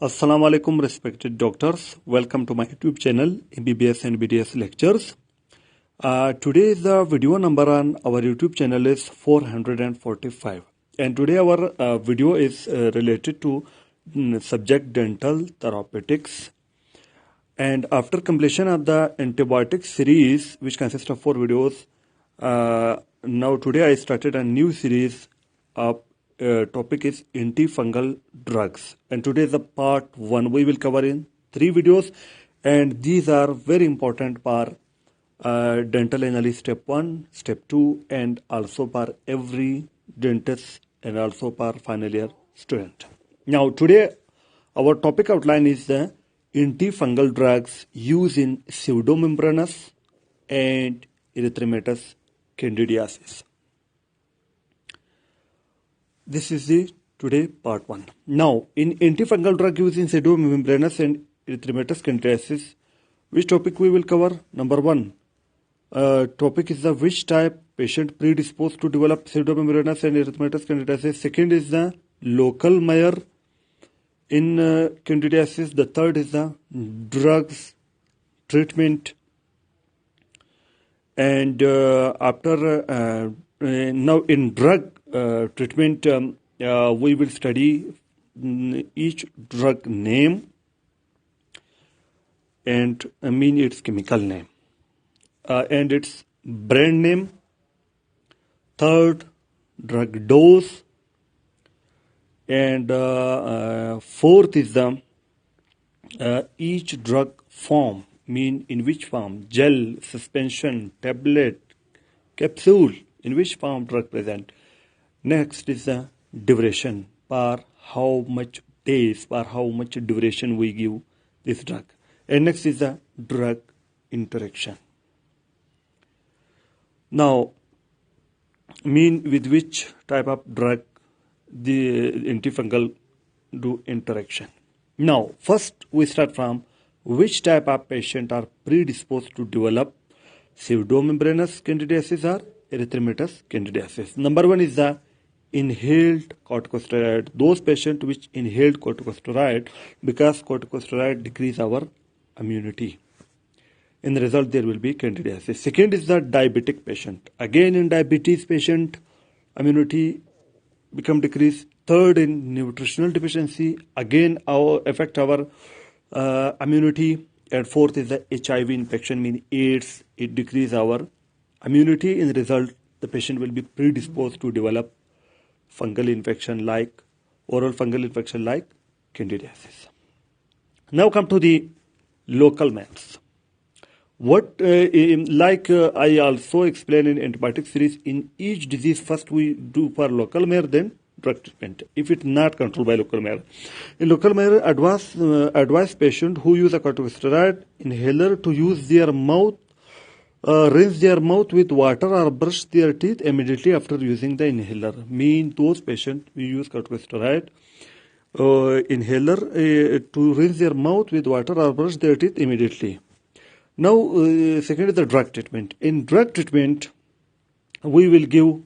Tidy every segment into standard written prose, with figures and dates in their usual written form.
Assalamu alaikum respected doctors. Welcome to my YouTube channel MBBS and BDS lectures. Today the video number on our YouTube channel is 445 and today our video is related to subject dental therapeutics. And after completion of the antibiotic series, which consists of 4 videos, now today I started a new series of topic is antifungal drugs, and today is the part 1. We will cover in 3 videos, and these are very important for dental analysis step 1, step 2, and also for every dentist and also for final year student. Now today our topic outline is the antifungal drugs used in pseudomembranous and erythematous candidiasis. This is the today part 1. Now, in antifungal drug use in pseudomembranous and erythematous candidiasis, which topic we will cover? Number 1, topic is the which type patient predisposed to develop pseudomembranous and erythematous candidiasis. Second is the local measure in candidiasis. The third is the drugs treatment. And after now in drug treatment, we will study each drug name and its chemical name and its brand name. Third, drug dose. And fourth is the each drug form, in which form, gel, suspension, tablet, capsule, in which form drug present. Next is the duration, for how much days, for how much duration we give this drug. And next is the drug interaction. Now, with which type of drug the antifungal do interaction. Now, first we start from which type of patient are predisposed to develop pseudomembranous candidiasis or erythematous candidiasis. Number 1 is the inhaled corticosteroid. Those patients which inhaled corticosteroid, because corticosteroid decrease our immunity. In the result, there will be candidiasis. Second is the diabetic patient. Again, in diabetes patient, immunity become decreased. Third, in nutritional deficiency, again affect our immunity. And fourth is the HIV infection, AIDS. It decrease our immunity. In the result, the patient will be predisposed to develop fungal infection like oral fungal infection like candidiasis. Now come to the local maps. What I also explained in antibiotic series, in each disease first we do for local mare, then drug treatment if it's not controlled by local mare. In local mare, advise patient who use a corticosteroid inhaler to use their mouth, rinse their mouth with water or brush their teeth immediately after using the inhaler. Those patients who use corticosteroid inhaler to rinse their mouth with water or brush their teeth immediately. Now, second is the drug treatment. In drug treatment, we will give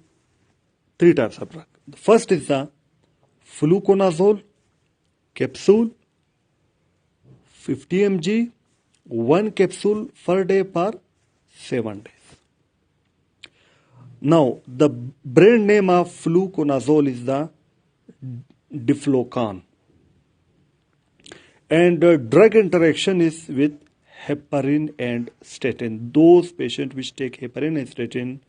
3 types of drug. The first is the Fluconazole capsule, 50 mg, 1 capsule per day for 7 days. Now, the brand name of Fluconazole is the Diflocan. And drug interaction is with heparin and statin. Those patients which take heparin and statin,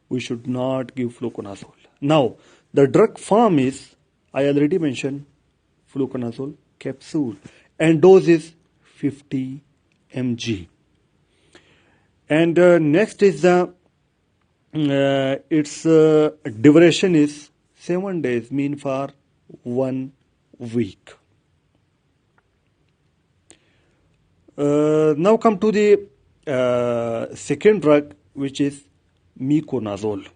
we should not give Fluconazole. Now, the drug form is, I already mentioned, Fluconazole capsule, and dose is 50 mg. And next is the its duration is 7 days, for 1 week. Now come to the second drug, which is Miconazole.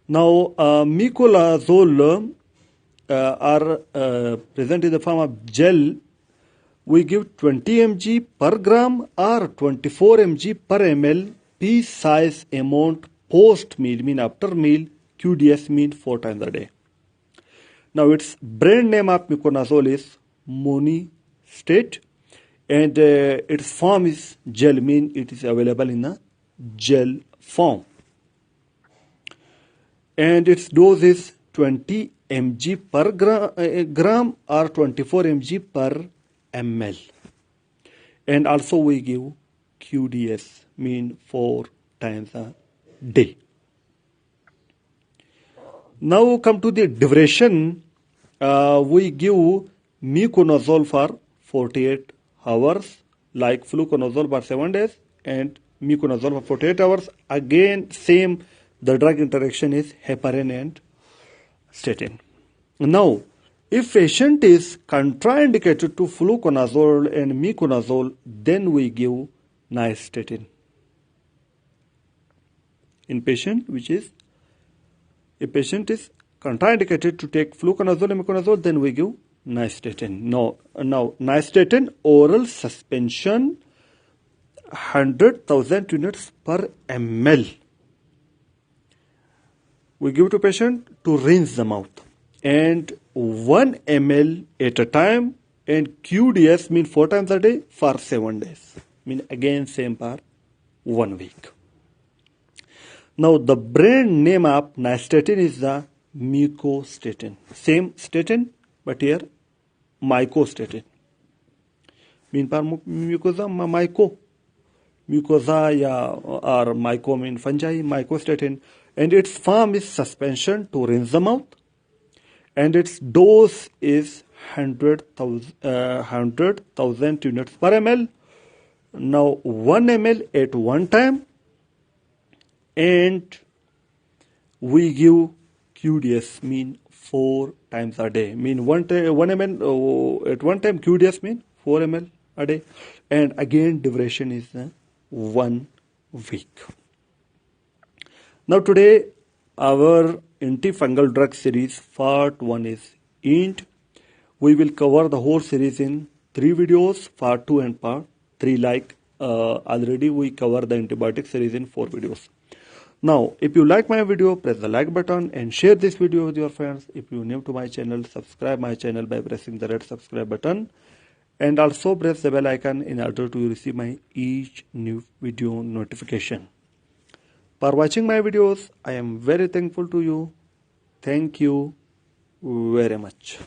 Now, Miconazole are present in the form of gel. We give 20 mg per gram or 24 mg per ml piece size amount post meal, after meal. QDS 4 times a day. Now its brand name of miconazole is Nystatin, and its form is gel, mean it is available in a gel form. And its dose is 20 mg per gram or 24 mg per ml. And also we give QDS, mean 4 times a day. Now come to the duration. We give miconazole for 48 hours, like fluconazole for 7 days and miconazole for 48 hours. Again, same, the drug interaction is heparin and statin. Now, if patient is contraindicated to fluconazole and miconazole, then we give Nystatin. In patient which is, if patient is contraindicated to take fluconazole and miconazole, then we give Nystatin. Now Nystatin oral suspension 100,000 units per ml. We give to patient to rinse the mouth, and 1 ml at a time, and QDS mean 4 times a day for 7 days. Mean again same for 1 week. Now the brand name of Nystatin is the Micostatin. Same statin, but here Mycostatin. Mean par mucosa, mucosa ya or myco mean fungi, Mycostatin, and its form is suspension to rinse the mouth, and its dose is 100,000 units per ml. Now 1 ml at one time, and we give QDS, mean 4 times a day. Mean 1 ml at one time, QDS mean 4 ml a day, and again duration is 1 week. Now today our antifungal drug series part 1 is end. We will cover the whole series in 3 videos, part 2 and part 3, like already we cover the antibiotic series in 4 videos. Now, if you like my video, press the like button and share this video with your friends. If you are new to my channel, subscribe my channel by pressing the red subscribe button, and also press the bell icon in order to receive my each new video notification. For watching my videos, I am very thankful to you. Thank you very much.